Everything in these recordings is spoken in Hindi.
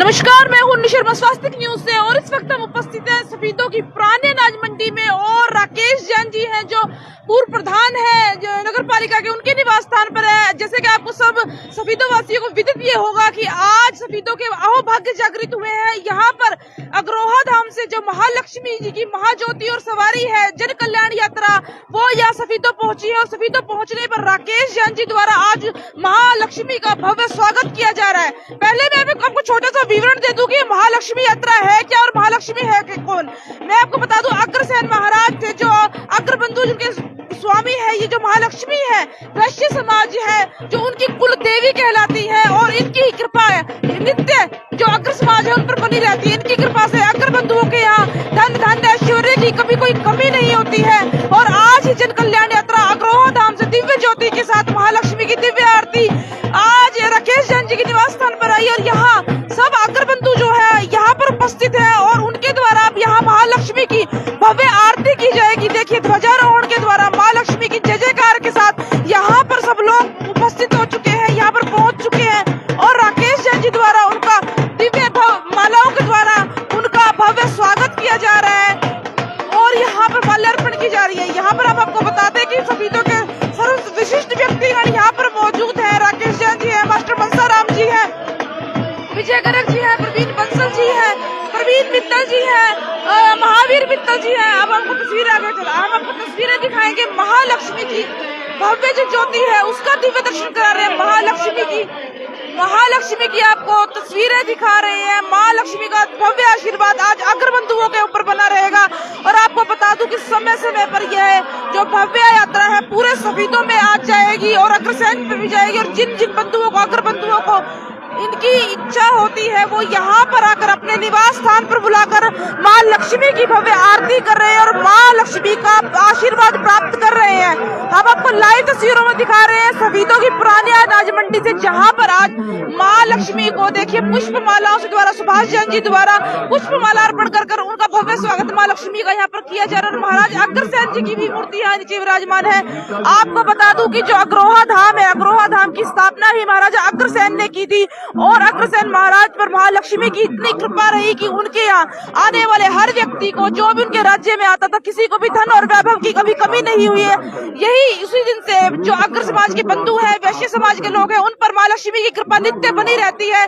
नमस्कार, मैं हूं निशर्मा स्वास्थ्य न्यूज से और इस वक्त हम उपस्थित हैं सफीदों की पुरानी अनाज मंडी में और राकेश जैन जी हैं जो पूर्व प्रधान है जो नगर पालिका के, उनके निवास स्थान पर है। जैसे कि आपको सब सफीदों वासियों को विदित ये होगा कि आज सफीदों के अहोभाग्य जागृत हुए हैं। यहाँ पर अग्रोहा धाम से जो महालक्ष्मी जी की महाज्योति और सवारी है जन कल्याण यात्रा, वो यहाँ सफीदों पहुंची है और सफीदों पहुंचने पर राकेश जैन जी द्वारा आज महालक्ष्मी का भव्य स्वागत किया जा रहा है। पहले मैं आपको छोटा सा विवरण दे दूं कि महालक्ष्मी यात्रा है क्या और महालक्ष्मी है कि कौन। मैं आपको बता दूं, अग्रसेन महाराज थे जो अग्रबंधु जिनके स्वामी है। ये जो महालक्ष्मी है वैश्य समाज है जो उनकी कुल देवी कहलाती है और इनकी कृपा है नित्य जो अग्र समाज है उन पर बनी रहती है। इनकी कृपा से अग्रबंधुओं के यहाँ धन धान्य ऐश्वर्य की कभी कोई कमी नहीं होती है। और आज ही जन कल्याण यात्रा अग्रोहा धाम से दिव्य ज्योति के साथ महालक्ष्मी की दिव्य आरती आज राकेश जैन जी के निवास स्थान पर आई और यहाँ सब अग्रबंधु जो है यहाँ पर उपस्थित है और उनके द्वारा अब यहाँ महालक्ष्मी की भव्य आरती की जाएगी। देखिए, ध्वजारोहण के द्वारा महालक्ष्मी की जय जयकार के साथ यहाँ पर सब लोग उपस्थित हो चुके हैं, यहाँ पर पहुंच चुके हैं और राकेश जैन जी द्वारा उनका दिव्य मालाओं के द्वारा उनका भव्य स्वागत किया जा रहा है और यहाँ पर माल्यार्पण की जा रही है। यहाँ पर हम आपको बताते हैं कि सफीदों के सर्व विशिष्ट व्यक्तिगण यहाँ पर मौजूद है। राकेश जैन जी है, मास्टर मनसाराम जी है, विजय गर्ग जी है, प्रवीण बंसल जी है, प्रवीण मित्तल जी है, महावीर मित्तल जी है। अब हमको तस्वीरें आगे चला, हम आपको तस्वीरें दिखाएंगे महालक्ष्मी की भव्य जो ज्योति है उसका दिव्य दर्शन करा रहे हैं। महालक्ष्मी की आपको तस्वीरें दिखा रहे हैं। महालक्ष्मी का भव्य आशीर्वाद आज अग्रबंधुओं के ऊपर बना रहेगा। और आपको बता दूं कि समय समय पर यह जो भव्य यात्रा है पूरे सफीदों में आज जाएगी और अग्रसेन पे भी जाएगी और जिन जिन बंधुओं को अग्रबंधुओं को इनकी इच्छा होती है वो यहाँ पर आकर अपने निवास स्थान पर बुलाकर माँ लक्ष्मी की भव्य आरती कर रहे हैं और माँ लक्ष्मी का आशीर्वाद प्राप्त कर रहे हैं। हम आपको लाइव तस्वीरों में दिखा रहे हैं सफीदों की पुरानी अनाज मंडी से, जहाँ पर आज माँ लक्ष्मी को देखिए पुष्प मालाओं से द्वारा सुभाष जैन जी द्वारा पुष्प माला अर्पण कर उनका भव्य स्वागत माँ लक्ष्मी का यहाँ पर किया जा रहा है। महाराज अग्रसेन जी की भी मूर्ति यहाँ नीचे विराजमान है। आपको बता दूं कि जो अग्रोहा धाम है, अग्रोहा धाम की स्थापना ही महाराजा अग्रसेन ने की थी और अग्रसेन महाराज पर महालक्ष्मी की इतनी कृपा रही कि उनके यहाँ आने वाले हर व्यक्ति को जो भी उनके राज्य में आता था किसी को भी धन और वैभव की कभी कमी नहीं हुई है। यही उसी दिन से जो अग्र समाज के बंधु है, वैश्य समाज के लोग हैं, उन पर महालक्ष्मी की कृपा नित्य बनी रहती है।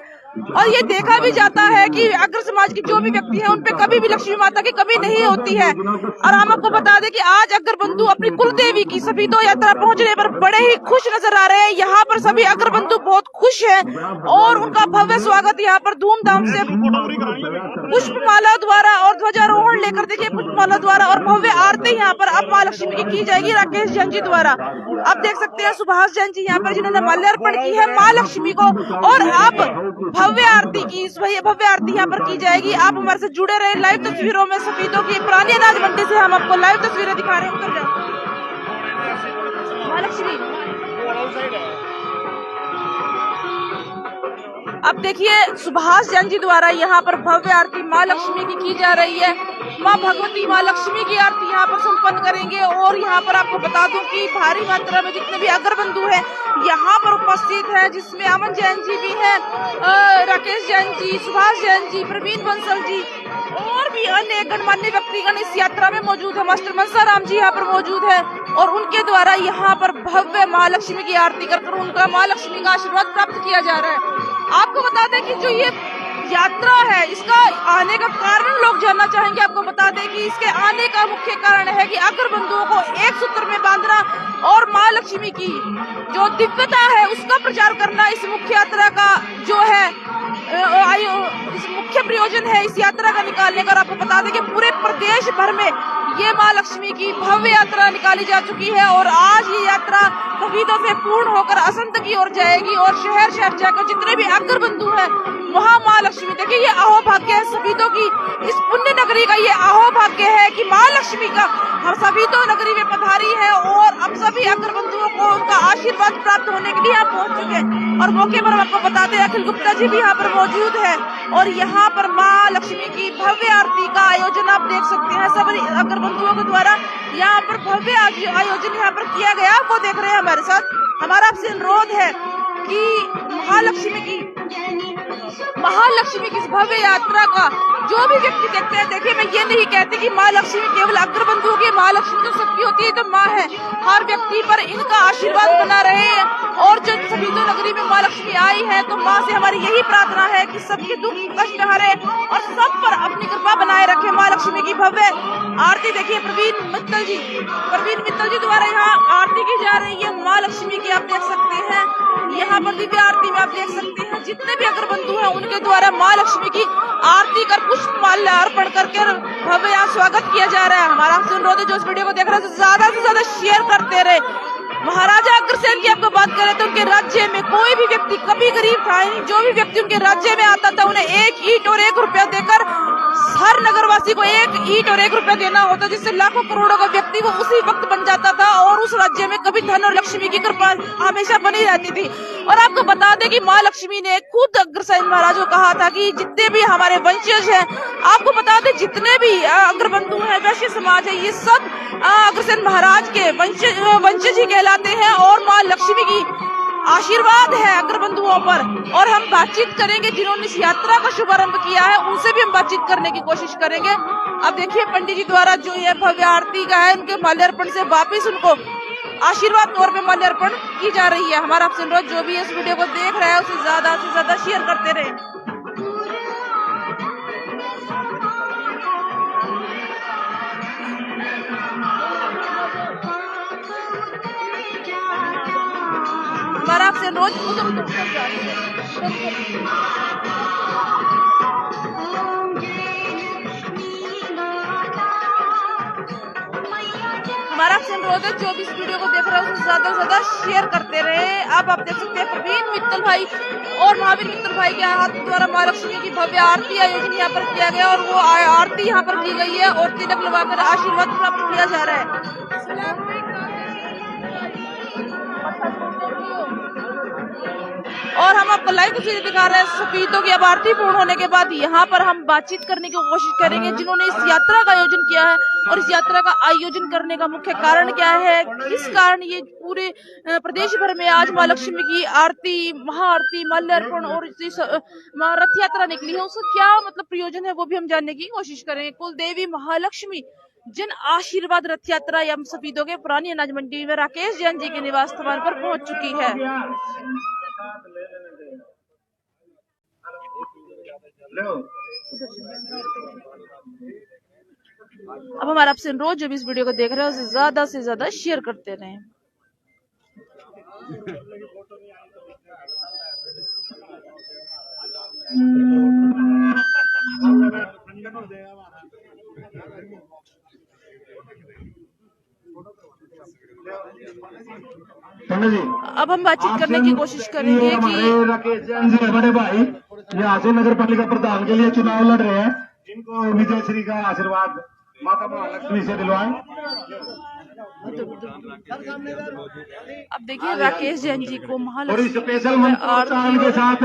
और ये देखा भी जाता है कि अग्र समाज की जो भी व्यक्ति है उन पे कभी भी लक्ष्मी माता की कमी नहीं होती है। और हम आपको बता दें कि आज अग्र बंधु अपनी कुल देवी की सफीदों यात्रा पहुंचने पर बड़े ही खुश नजर आ रहे हैं। यहाँ पर सभी अग्र बंधु बहुत खुश हैं और उनका भव्य स्वागत यहाँ पर धूमधाम से पुष्पमाला द्वारा और ध्वजारोहण लेकर देखिए पुष्पमाला द्वारा और भव्य आरती यहाँ पर अब महालक्ष्मी की जाएगी राकेश जैन जी द्वारा। आप देख सकते हैं सुभाष जैन जी यहाँ पर जिन्होंने माल्यार्पण की है महालक्ष्मी को और अब भव्य आरती की भव्य आरती यहाँ पर की जाएगी। आप हमारे से जुड़े रहे लाइव तस्वीरों में सफीदों की पुरानी अनाज मंडी से हम आपको लाइव तस्वीरें दिखा रहे हैं। उतर जाओ महालक्ष्मी। अब देखिए सुभाष जैन जी द्वारा यहाँ पर भव्य आरती माँ लक्ष्मी की जा रही है। माँ भगवती माँ लक्ष्मी की आरती यहाँ पर संपन्न करेंगे और यहाँ पर आपको बता दूं कि भारी मात्रा में जितने भी अग्रबंधु हैं यहाँ पर उपस्थित है, जिसमें अमन जैन जी भी हैं, राकेश जैन जी, सुभाष जैन जी, प्रवीण बंसल जी और भी अन्य गणमान्य व्यक्तिगण इस यात्रा में मौजूद है। मास्टर मनसाराम जी यहाँ पर मौजूद है और उनके द्वारा यहाँ पर भव्य महालक्ष्मी की आरती कर उनका महालक्ष्मी का आशीर्वाद प्राप्त किया जा रहा है। आपको बता दें कि जो ये यात्रा है इसका आने का कारण लोग जानना चाहेंगे। आपको बता दें कि इसके आने का मुख्य कारण है कि अग्रबंधुओं को एक सूत्र में बांधना और माँ लक्ष्मी की जो दिव्यता है उसका प्रचार करना इस मुख्य यात्रा का जो है इस मुख्य प्रयोजन है इस यात्रा का निकालने का। आपको बता दें कि पूरे प्रदेश भर में ये माँ लक्ष्मी की भव्य यात्रा निकाली जा चुकी है और आज ये यात्रा सफीदों से पूर्ण होकर असंत की ओर जाएगी और शहर शहर जाकर जितने भी अग्रबंधु हैं वहाँ माँ लक्ष्मी, देखिए ये अहोभाग्य है सफीदों की, इस पुण्य नगरी का ये अहोभाग्य है कि माँ लक्ष्मी का हम सफीदों नगरी में पधारी है और अब सभी अग्रबंधुओं को उनका आशीर्वाद प्राप्त होने के लिए यहाँ पहुँच चुके हैं। और मौके पर हम आपको बताते हैं अखिल गुप्ता जी भी यहाँ पर मौजूद है और यहाँ पर माँ लक्ष्मी की भव्य आरती का आयोजन आप देख सकते हैं सभी अग्रबंधुओं के द्वारा यहाँ पर भव्य आयोजन यहाँ पर किया गया। वो देख रहे हैं हमारे साथ। हमारा आपसे अनुरोध है कि महालक्ष्मी माँ लक्ष्मी की इस भव्य यात्रा का जो भी व्यक्ति देखते हैं, देखिए मैं ये नहीं कहती कि माँ लक्ष्मी केवल अग्रबंधुओं की, माँ लक्ष्मी तो सबकी होती है, तो माँ है हर व्यक्ति पर इनका आशीर्वाद बना रहे। और जो सभी तो नगरी में माँ लक्ष्मी आई है, तो माँ से हमारी यही प्रार्थना है कि सबके दुख कष्ट हरे और सब पर अपनी कृपा बनाए रखे। माँ लक्ष्मी की भव्य आरती देखिए प्रवीण मित्तल जी द्वारा यहाँ आरती की जा रही है माँ लक्ष्मी की, आप देख सकते हैं। यहाँ पर दिव्य आरती में आप देख सकते हैं जितने भी अग्रबंधु हैं उनके द्वारा माँ लक्ष्मी की आरती कर पुष्प माल्य अर्पण करके भव्य यहाँ स्वागत किया जा रहा है। हमारा आपसे अनुरोध है जो इस वीडियो को देख रहे हैं ज्यादा से ज्यादा शेयर करते रहे। महाराजा अग्रसेन की आपको बात करें तो उनके राज्य में कोई भी व्यक्ति कभी गरीब था नहीं। जो भी व्यक्ति उनके राज्य में आता था उन्हें 1 ईंट और 1 रुपया देकर हर नगरवासी को 1 ईंट और 1 रुपया देना होता, जिससे लाखों करोड़ों का व्यक्ति वो उसी वक्त बन जाता था और उस राज्य में कभी धन और लक्ष्मी की कृपा हमेशा बनी रहती थी। और आपको बता दें कि माँ लक्ष्मी ने खुद अग्रसेन महाराज को कहा था कि जितने भी हमारे वंशज हैं, आपको बता दें जितने भी अग्रबंधु हैं, वैश्य समाज है, ये सब अग्रसेन महाराज के वंशज ही कहलाते हैं और माँ लक्ष्मी की आशीर्वाद है अग्रबंधुओं पर। और हम बातचीत करेंगे जिन्होंने इस यात्रा का शुभारंभ किया है, उनसे भी हम बातचीत करने की कोशिश करेंगे। अब देखिए पंडित जी द्वारा जो ये भव्य आरती का है, उनके माल्यार्पण से वापिस उनको आशीर्वाद तौर पे माल्यार्पण की जा रही है। हमारा आपसे अनुरोध जो भी इस वीडियो को देख रहा है उसे ज्यादा से ज्यादा शेयर करते रहे। हमारा आपसे रोज हमारा आपसे अनुरोध है जो भी इस वीडियो को देख रहे हैं उसे ज्यादा से ज्यादा शेयर करते रहे। अब आप देख सकते हैं प्रवीण मित्तल भाई और महावीर मित्तल भाई के हाथ द्वारा माँ लक्ष्मी की भव्य आरती आयोजन यहाँ पर किया गया और वो आरती यहाँ पर की गई है और तिलक लगाकर आशीर्वाद प्राप्त किया जा रहा है। और हम आपको लाइव तस्वीरें दिखा रहे हैं सफीदों की अब आरती पूर्ण होने के बाद यहाँ पर हम बातचीत करने की कोशिश करेंगे जिन्होंने इस यात्रा का आयोजन किया है और इस यात्रा का आयोजन करने का मुख्य कारण क्या है, किस कारण ये पूरे प्रदेश भर में आज माँ लक्ष्मी की आरती, महाआरती, माल्यार्पण और रथ यात्रा निकली है, उसका क्या मतलब प्रयोजन है वो भी हम जानने की कोशिश करेंगे। कुल देवी महालक्ष्मी जन आशीर्वाद रथ यात्रा या सफीदों के पुरानी अनाज मंडी में राकेश जैन जी के निवास स्थान पर पहुंच चुकी है। अब हमारा आपसे अनुरोध जो भी इस वीडियो को देख रहे हैं उसे ज्यादा से ज्यादा शेयर करते रहें। अब हम बातचीत करने की कोशिश करेंगे कि राकेश जैन जी बड़े भाई यहाँ से नगर पालिका प्रधान के लिए चुनाव लड़ रहे हैं, जिनको विजय श्री का आशीर्वाद माता महालक्ष्मी से दिलवाएं। अब देखिए राकेश जैन जी को महालक्ष्मी के साथ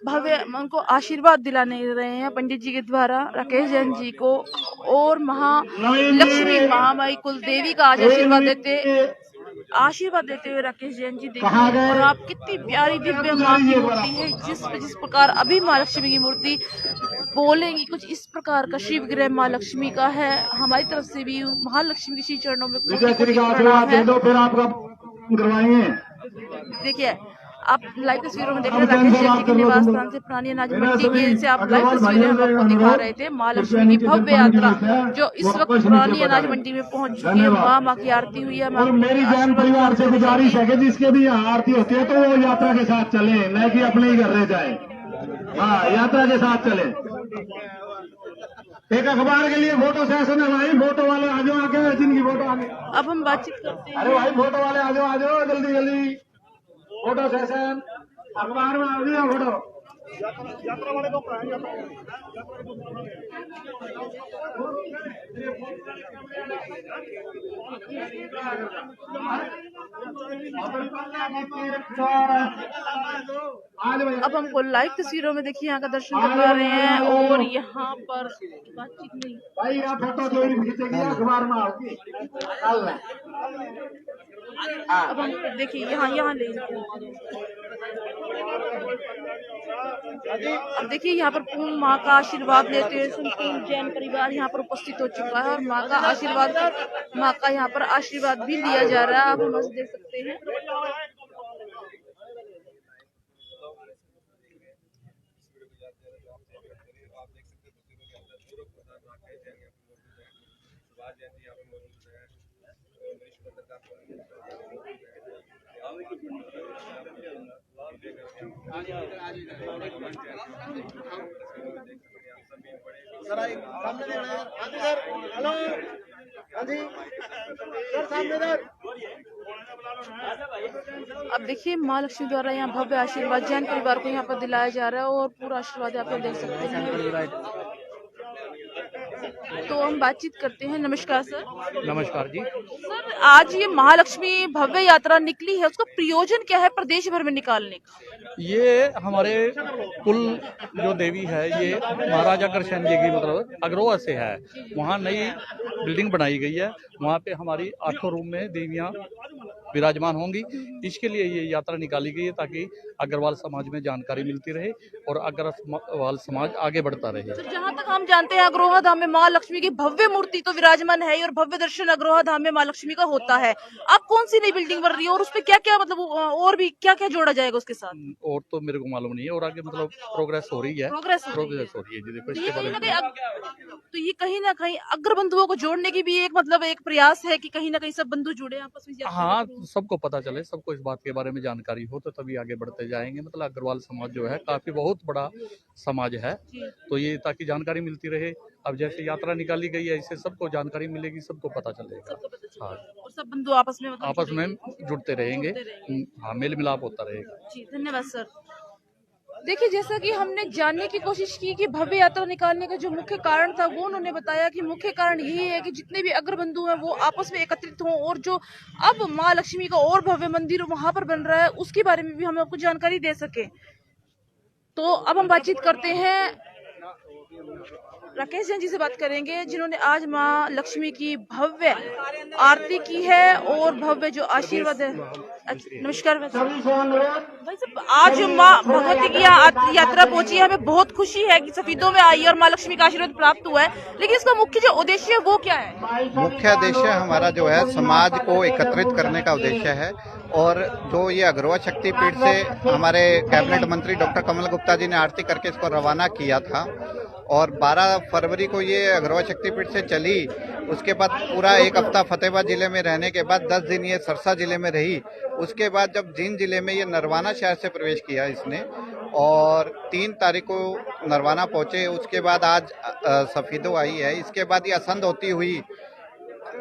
भव्य उनको आशीर्वाद दिलाने रहे हैं पंडित जी के द्वारा राकेश जैन जी को और महालक्ष्मी महामाई कुल देवी का आज आशीर्वाद देते हुए राकेश जैन जी देखिए। और आप कितनी प्यारी दिव्य माँ की मूर्ति है, जिस प्रकार अभी माँ लक्ष्मी की मूर्ति बोलेंगी कुछ इस प्रकार का शिवगृह माँ लक्ष्मी का है। हमारी तरफ से भी महालक्ष्मी के श्री चरणों में प्रणाम है। देखिए आप लाइव तस्वीरों में देख रहे हैं राकेश जैन जी के निवास स्थान से पुरानी अनाज मंडी के से आप लाइव तस्वीरें हम आपको दिखा रहे थे। माँ लक्ष्मी की भव्य यात्रा जो इस वक्त पुरानी अनाज मंडी में पहुंच चुकी है। माँ की आरती हुई है। मेरी जैन परिवार से गुजारिश है कि जिसके भी यहाँ आरती होती है तो वो यात्रा के साथ चले, न कि अपने ही घर रह जाए। हाँ, यात्रा के साथ चले। एक अखबार के लिए फोटो सेशन है भाई, फोटो वाले आ जाओ आगे, जिनकी फोटो आगे। अब हम बातचीत करते हैं। अरे भाई फोटो वाले आ जाओ जल्दी जल्दी, फोटो सेशन अखबार में आ गया फोटो। यात्रा वाले को अब हमको लाइव तस्वीरों में देखिए यहाँ का दर्शन करवा रहे हैं और यहाँ पर बातचीत नहीं भाई यहाँ फोटो जो खींचेगी अखबार में आओगी। अब हम देखिए यहाँ ले अब देखिए यहाँ पर पूर्ण माँ का आशीर्वाद लेते हुए संपूर्ण जैन परिवार यहाँ पर उपस्थित हो चुका है और माँ का यहाँ पर आशीर्वाद भी लिया जा रहा है। आप हम देख सकते हैं। अब देखिए माँ लक्ष्मी द्वारा यहाँ भव्य आशीर्वाद जैन परिवार को यहाँ पर दिलाया जा रहा है और पूरा आशीर्वाद आप लोग देख सकते हैं। तो हम बातचीत करते हैं। नमस्कार सर। नमस्कार जी। सर आज ये महालक्ष्मी भव्य यात्रा निकली है, उसका प्रयोजन क्या है प्रदेश भर में निकालने का? ये हमारे कुल जो देवी है ये महाराजा अग्रसेन जी की मतलब अग्रवा से है। वहाँ नई बिल्डिंग बनाई गई है, वहाँ पे हमारी 8 रूम में देवियाँ विराजमान होंगी। इसके लिए ये यात्रा निकाली गई है ताकि अग्रवाल समाज में जानकारी मिलती रहे और अग्रवाल समाज आगे बढ़ता रहे। सर जहाँ तक हम जानते हैं अग्रोहा धाम में माँ लक्ष्मी की भव्य मूर्ति तो विराजमान है और भव्य दर्शन अग्रोहा धाम में माँ लक्ष्मी का होता है। अब कौन सी नई बिल्डिंग बन रही है और उसपे क्या क्या मतलब और भी क्या क्या जोड़ा जाएगा उसके साथ? और तो मेरे को मालूम नहीं है और आगे मतलब प्रोग्रेस हो रही है। प्रोग्रेस हो रही है जी। देखो इसके बारे में तो ये कहीं ना कहीं अग्र बंधुओं को जोड़ने की भी एक मतलब एक प्रयास है कि कहीं ना कहीं सब बंधु जुड़े आपस में। हाँ, सबको पता चले, सबको इस बात के बारे में जानकारी हो तो तभी आगे बढ़ते जाएंगे। मतलब अग्रवाल समाज जो है काफी बहुत बड़ा समाज है, तो ये ताकि जानकारी मिलती रहे। अब जैसे यात्रा निकाली गई है इससे सबको जानकारी मिलेगी, सबको पता चलेगा। हाँ, और सब बंधु आपस में जुड़ते रहेंगे। हाँ, मेल मिलाप होता रहेगा जी। धन्यवाद सर। देखिए जैसा कि हमने जानने की कोशिश की कि भव्य यात्रा निकालने का जो मुख्य कारण था वो उन्होंने बताया कि मुख्य कारण यही है कि जितने भी अग्रबंधु हैं वो आपस में एकत्रित हों और जो अब माँ लक्ष्मी का और भव्य मंदिर वहां पर बन रहा है उसके बारे में भी हम आपको जानकारी दे सके। तो अब हम बातचीत करते हैं, राकेश जैन जी से बात करेंगे जिन्होंने आज माँ लक्ष्मी की भव्य आरती की है और भव्य जो आशीर्वाद है। नमस्कार भाई साहब, आज माँ भगवती की यात्रा पहुंची है, हमें बहुत खुशी है कि सफीदों में आई और माँ लक्ष्मी का आशीर्वाद प्राप्त हुआ है, लेकिन इसका मुख्य जो उद्देश्य है वो क्या है? मुख्य उद्देश्य हमारा जो है समाज को एकत्रित करने का उद्देश्य है। और जो ये अग्रवा शक्तिपीठ से हमारे कैबिनेट मंत्री डॉक्टर कमल गुप्ता जी ने आरती करके इसको रवाना किया था और 12 फरवरी को ये अग्रवा शक्तिपीठ से चली। उसके बाद पूरा एक हफ्ता फतेहाबाद जिले में रहने के बाद 10 दिन ये सरसा जिले में रही। उसके बाद जब जींद जिले में ये नरवाना शहर से प्रवेश किया इसने और 3 तारीख को नरवाना पहुंचे। उसके बाद आज सफीदो आई है। इसके बाद ये असंध होती हुई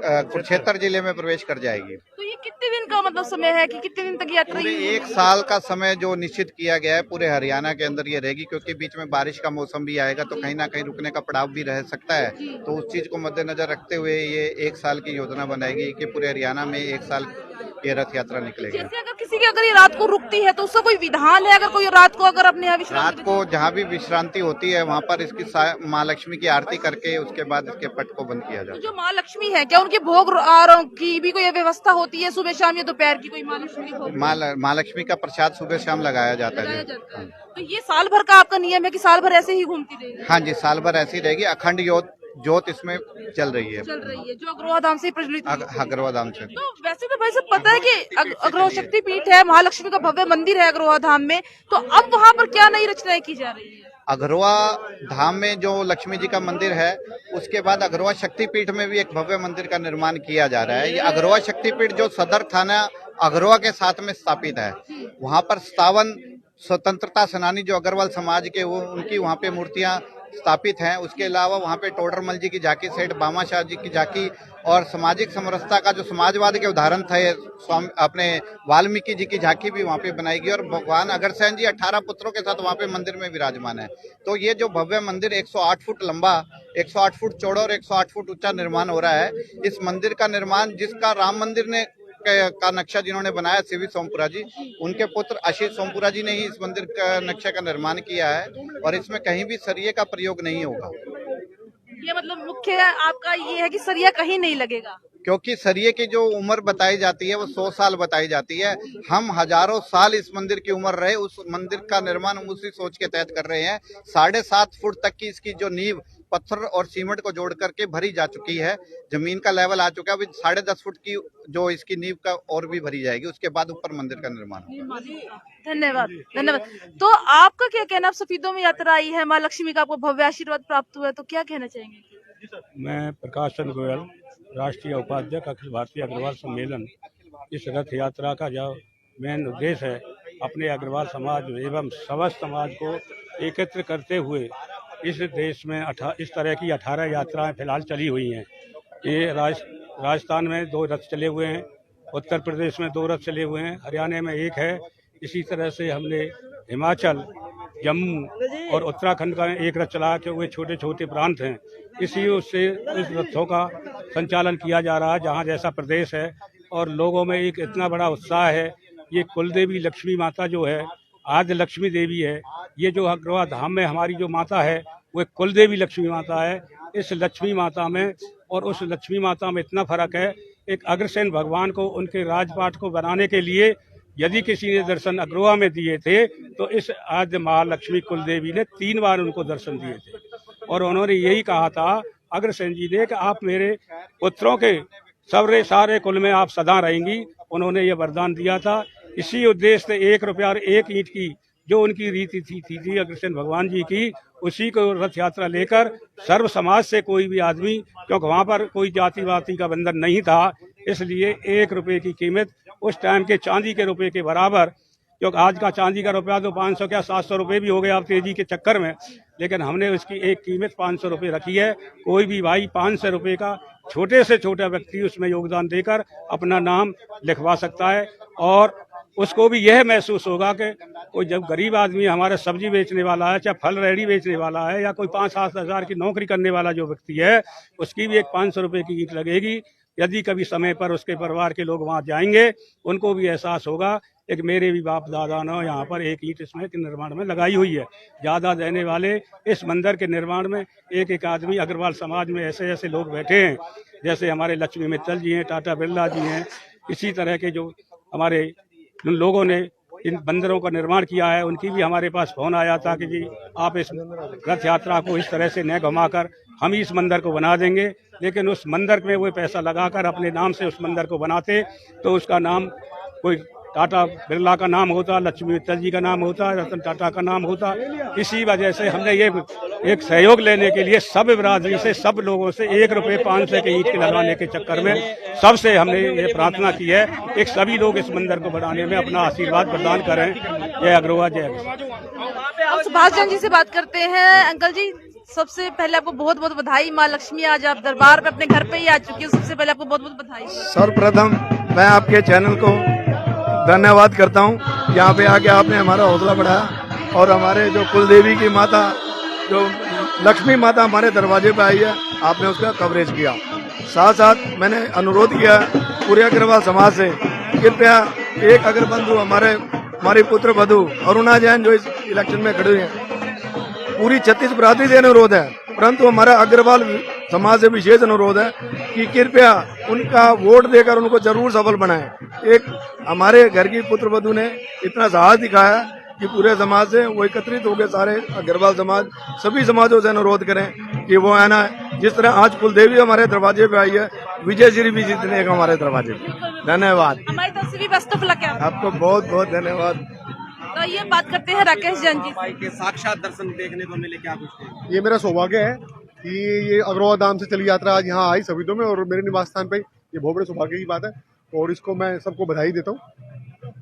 कुरुक्षेत्र जिले में प्रवेश कर जाएगी। तो ये कितने दिन का मतलब समय है कि कितने दिन तक यात्रा? पूरे 1 साल का समय जो निश्चित किया गया है पूरे हरियाणा के अंदर ये रहेगी, क्योंकि बीच में बारिश का मौसम भी आएगा तो कहीं ना कहीं रुकने का पड़ाव भी रह सकता है। तो उस चीज को मद्देनजर रखते हुए ये 1 साल की योजना बनाएगी कि पूरे हरियाणा में 1 साल ये रथ यात्रा निकलेगी। जैसे अगर किसी की अगर ये रात को रुकती है तो उसका कोई विधान है? अगर कोई रात को अगर अपने यहाँ रात को जहाँ भी विश्रांति होती है वहाँ पर इसकी माँ लक्ष्मी की आरती करके उसके बाद इसके पट को बंद किया जाता है। तो जो माँ लक्ष्मी है क्या उनके भोग की भी कोई व्यवस्था होती है सुबह शाम या दोपहर की? कोई माँ लक्ष्मी के भोग माँ लक्ष्मी का प्रसाद सुबह शाम लगाया जाता है। तो ये साल भर का आपका नियम है कि साल भर ऐसे ही घूमती रहेगी? हाँ जी, साल भर ऐसी रहेगी। अखंड ज्योत इसमें चल रही है जो अग्रवा धाम से प्रज्वलित अग्रवा धाम से। तो वैसे तो भाई सब पता है कि अग्रवा शक्ति पीठ है, महालक्ष्मी का भव्य मंदिर है अग्रवा धाम में, तो अब वहाँ पर क्या नई रचनाएं की जा रही है? अग्रवा धाम में जो लक्ष्मी जी का मंदिर है उसके बाद अग्रवा शक्तिपीठ में भी एक भव्य मंदिर का निर्माण किया जा रहा है। ये अग्रवा शक्तिपीठ जो सदर थाना अग्रवा के साथ में स्थापित है, वहाँ पर 57 स्वतंत्रता सेनानी जो अग्रवाल समाज के वो उनकी वहाँ पे मूर्तियाँ स्थापित हैं। उसके अलावा वहाँ पे टोडरमल जी की झांकी, सेठ बामा शाह जी की झांकी और सामाजिक समरसता का जो समाजवाद के उदाहरण थे अपने वाल्मीकि जी की झांकी भी वहाँ पे बनाएगी। और भगवान अग्रसेन जी 18 पुत्रों के साथ वहाँ पे मंदिर में विराजमान है। तो ये जो भव्य मंदिर 108 फुट लंबा, 108 फुट चौड़ा और 108 फुट ऊंचा निर्माण हो रहा है। इस मंदिर का निर्माण जिसका राम मंदिर ने का नक्शा जिन्होंने बनाया सीवी सोमपुरा जी, उनके पुत्र आशीष सोमपुरा जी ने ही इस मंदिर का नक्शे का निर्माण किया है और इसमें कहीं भी सरिये का प्रयोग नहीं होगा। ये मतलब मुख्य आपका ये है कि सरिया कहीं नहीं लगेगा? क्योंकि सरिये की जो उम्र बताई जाती है वो 100 साल बताई जाती है। हम हजारों साल इस मंदिर की उम्र रहे, उस मंदिर का निर्माण हम उसी सोच के तहत कर रहे हैं। 7.5 फुट तक की इसकी जो नींव पत्थर और सीमेंट को जोड़ करके भरी जा चुकी है। जमीन का लेवल आ चुका है, अभी 10.5 फुट की जो इसकी नींव का और भी भरी जाएगी, उसके बाद ऊपर मंदिर का निर्माण होगा। धन्यवाद, धन्यवाद। तो आपका क्या कहना, आप सफीदों में यात्रा आई है, माँ लक्ष्मी का आपको भव्य आशीर्वाद प्राप्त हुआ है, तो क्या कहना चाहेंगे? मैं प्रकाश चंद्र गोयल, राष्ट्रीय उपाध्यक्ष अखिल भारतीय अग्रवाल सम्मेलन। इस रथ यात्रा का जो मेन उद्देश्य है, अपने अग्रवाल समाज एवं समस्त समाज को एकत्र करते हुए इस देश में इस तरह की 18 यात्राएं फिलहाल चली हुई हैं। ये राजस्थान में 2 रथ चले हुए हैं, उत्तर प्रदेश में 2 रथ चले हुए हैं, हरियाणा में 1 है। इसी तरह से हमने हिमाचल, जम्मू और उत्तराखंड का 1 रथ चला के हुए छोटे छोटे प्रांत हैं। इसी उससे इस रथों का संचालन किया जा रहा है जहाँ जैसा प्रदेश है, और लोगों में एक इतना बड़ा उत्साह है। ये कुल देवी लक्ष्मी माता जो है, आद्य लक्ष्मी देवी है। ये जो अग्रवा धाम में हमारी जो माता है वो कुल देवी लक्ष्मी माता है। इस लक्ष्मी माता में और उस लक्ष्मी माता में इतना फर्क है, एक अग्रसेन भगवान को उनके राजपाट को बनाने के लिए यदि किसी ने दर्शन अग्रवा में दिए थे तो इस आद्य महालक्ष्मी कुल देवी ने 3 बार उनको दर्शन दिए थे, और उन्होंने यही कहा था अग्रसेन जी ने कि आप मेरे पुत्रों के सारे कुल में आप सदा रहेंगी। उन्होंने ये वरदान दिया था। इसी उद्देश्य से 1 रुपया और 1 ईंट की जो उनकी रीति थी अग्रसेन भगवान जी की, उसी को रथ यात्रा लेकर सर्व समाज से कोई भी आदमी, क्योंकि वहाँ पर कोई जाति वाति का बंधन नहीं था, इसलिए 1 रुपये की कीमत उस टाइम के चांदी के रुपये के बराबर, क्योंकि आज का चांदी का रुपया तो 500 क्या 700 रुपये भी हो गया अब तेजी के चक्कर में, लेकिन हमने उसकी एक कीमत 500 रुपये रखी है। कोई भी भाई 500 रुपये का छोटे से छोटा व्यक्ति उसमें योगदान देकर अपना नाम लिखवा सकता है, और उसको भी यह महसूस होगा कि कोई जब गरीब आदमी हमारा सब्जी बेचने वाला है, चाहे फल रेहड़ी बेचने वाला है, या कोई 5-7 हज़ार की नौकरी करने वाला जो व्यक्ति है, उसकी भी एक 500 रुपये की ईंट लगेगी। यदि कभी समय पर उसके परिवार के लोग वहाँ जाएंगे, उनको भी एहसास होगा एक मेरे भी बाप दादा ने यहाँ पर 1 ईंट इसमें के निर्माण में लगाई हुई है। ज़्यादा देने वाले इस मंदिर के निर्माण में एक आदमी अग्रवाल समाज में ऐसे ऐसे लोग बैठे हैं, जैसे हमारे लक्ष्मी मित्तल जी हैं, टाटा बिरला जी हैं। इसी तरह के जो हमारे जिन लोगों ने इन मंदिरों का निर्माण किया है, उनकी भी हमारे पास फोन आया था कि जी आप इस रथ यात्रा को इस तरह से न घुमाकर हम इस मंदिर को बना देंगे, लेकिन उस मंदिर में वो पैसा लगाकर अपने नाम से उस मंदिर को बनाते तो उसका नाम कोई टाटा बिरला का नाम होता, लक्ष्मी मित्तल जी का नाम होता, रतन टाटा का नाम होता। इसी वजह से हमने ये एक सहयोग लेने के लिए सब बिरादरी से, सब लोगों से 1 रुपये 500 के ईंट के लगाने के चक्कर में सबसे हमने ये प्रार्थना की है, एक सभी लोग इस मंदिर को बनाने में अपना आशीर्वाद प्रदान करें। जय अग्रवा, जय अग्रवा। अब सुभाष चंद्र जी से बात करते हैं। अंकल जी, सबसे पहले आपको बहुत बहुत बधाई। माँ लक्ष्मी आज आप दरबार पे अपने घर पे ही आ चुकी है, सबसे पहले आपको बहुत बहुत बधाई। सर्वप्रथम मैं आपके चैनल को धन्यवाद करता हूं, यहाँ पे आके आपने हमारा हौसला बढ़ाया और हमारे जो कुलदेवी की माता, जो लक्ष्मी माता हमारे दरवाजे पे आई है, आपने उसका कवरेज किया। साथ साथ मैंने अनुरोध किया पूरे अग्रवाल समाज से, कृपया एक अग्रबंधु हमारी पुत्र वधु अरुणा जैन जो इस इलेक्शन में खड़ी हुई है, पूरी 36 बरादरी से अनुरोध है, परंतु हमारा अग्रवाल समाज से विशेष अनुरोध है कि कृपया उनका वोट देकर उनको जरूर सफल बनाएं। एक हमारे घर की पुत्र वधु ने इतना साहस दिखाया कि पूरे समाज से वो एकत्रित हो गए, सारे अग्रवाल समाज सभी समाजों से अनुरोध करें कि वो है ना, जिस तरह आज कुलदेवी हमारे दरवाजे पे आई है, विजय श्री भी जीतने का हमारे दरवाजे पे। धन्यवाद। हमारी तरफ से भी बेस्ट ऑफ लक है आपको बहुत बहुत धन्यवाद। तो ये बात करते हैं राकेश जैन जी। के साक्षात दर्शन देखने को मिले, क्या कुछ? ये मेरा सौभाग्य है कि ये अग्रवाल धाम से चली यात्रा आज यहाँ आई सभी में, और मेरे निवास स्थान पे ये बहुत बड़े सौभाग्य की बात है, और इसको मैं सबको बधाई देता हूँ।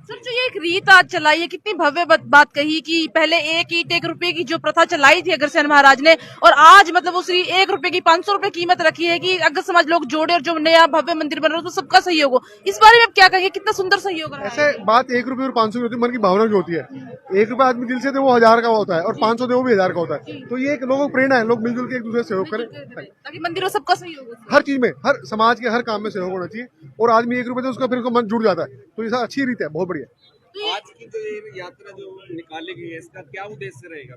सर, जो ये एक रीत आज चलाई है, कितनी भव्य बात कही कि पहले 1 ईंट 1 रुपए की जो प्रथा चलाई थी अग्रसेन महाराज ने, और आज मतलब उस 1 रुपए की 500 रुपए कीमत रखी है कि अगर समाज लोग जोड़े और जो नया भव्य मंदिर बन रहा है तो सबका सहयोग हो। इस बारे में आप क्या कहेंगे, कितना सुंदर सहयोग है? ऐसे बात 1 रुपये और 500 की होती है, मन की भावना की होती है। 1 रुपया आदमी दिल से दे वो 1000 का होता है, और 500 दे वो भी 1000 का होता है। तो ये एक लोगों को प्रेरणा है, लोग मिलजुल के एक दूसरे से सहयोग करें ताकि मंदिर में सबका सहयोग हो। हर चीज में, हर समाज के हर काम में सहयोग होना चाहिए, और आदमी 1 रुपये से उसका फिर उसका मन जुड़ जाता है, तो ये अच्छी रीत है, बहुत बढ़िया। आज की जो ये यात्रा जो निकाली गई है, इसका क्या उद्देश्य रहेगा?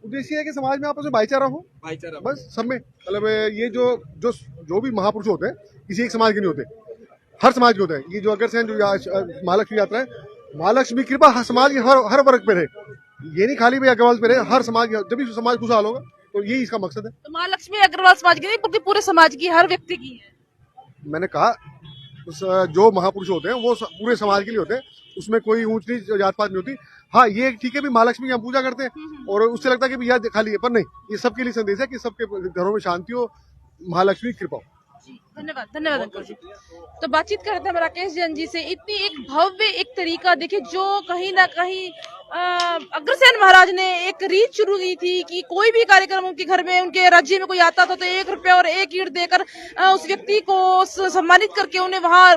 उद्देश्य है कि समाज में आपस में भाईचारा हो, भाईचारा बस सब में। मतलब ये जो भी महापुरुष होते हैं किसी एक समाज के नहीं होते, हर समाज के होते हैं। ये जो अग्रसेन जो महालक्ष्मी यात्रा है, महालक्ष्मी कृपा हर समाज के हर वर्ग पे रहे, ये नहीं खाली भाई अग्रवाल पे रहे, हर समाज, जब भी समाज खुशहाल होगा तो यही इसका मकसद है। तो महालक्ष्मी अग्रवाल समाज की नहीं बल्कि पूरे समाज की, हर व्यक्ति की है। मैंने कहा जो महापुरुष होते हैं वो पूरे समाज के लिए होते हैं, उसमें कोई ऊंच नीच जात पात नहीं होती। हाँ ये ठीक है भी महालक्ष्मी की हम पूजा करते हैं और उससे लगता है कि भैया खाली है, पर नहीं, ये सबके लिए संदेश है कि सबके घरों में शांति हो, महालक्ष्मी की कृपा हो। धन्यवाद, धन्यवाद अंकल जी। तो बातचीत कर रहे थे राकेश जैन जी से। इतनी एक भव्य एक तरीका देखिए जो कहीं ना कहीं अग्रसेन महाराज ने एक रीत शुरू की थी कि कोई भी कार्यक्रम उनके घर में, उनके राज्य में कोई आता था तो 1 रुपया और 1 ईंट देकर उस व्यक्ति को सम्मानित करके उन्हें वहां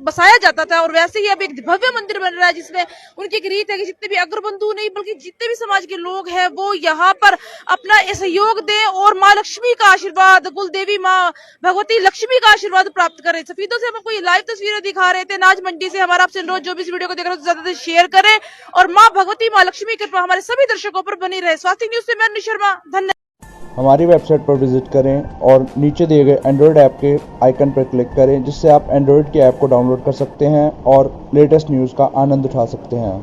बसाया जाता था। और वैसे ही अब एक भव्य मंदिर बन रहा है जिसमें उनकी एक रीत है कि जितने भी अग्रबंधु नहीं बल्कि जितने भी समाज के लोग हैं वो यहाँ पर अपना सहयोग दें और माँ लक्ष्मी का आशीर्वाद, कुल देवी माँ भगवती लक्ष्मी का आशीर्वाद प्राप्त करें। सफीदों से हम आपको ये लाइव तस्वीरें दिखा रहे थे नाज मंडी से। हमारा आपसे अनुरोध, जो भी इस वीडियो को देख रहे हो ज्यादा से शेयर करें और माँ भगवती माँ लक्ष्मी की कृपा हमारे सभी दर्शकों पर बनी रहे। स्वास्थ्य न्यूज से मैं अनुषा शर्मा, धन्यवाद। हमारी वेबसाइट पर विजिट करें और नीचे दिए गए एंड्रॉयड ऐप के आइकन पर क्लिक करें, जिससे आप एंड्रॉयड की ऐप को डाउनलोड कर सकते हैं और लेटेस्ट न्यूज़ का आनंद उठा सकते हैं।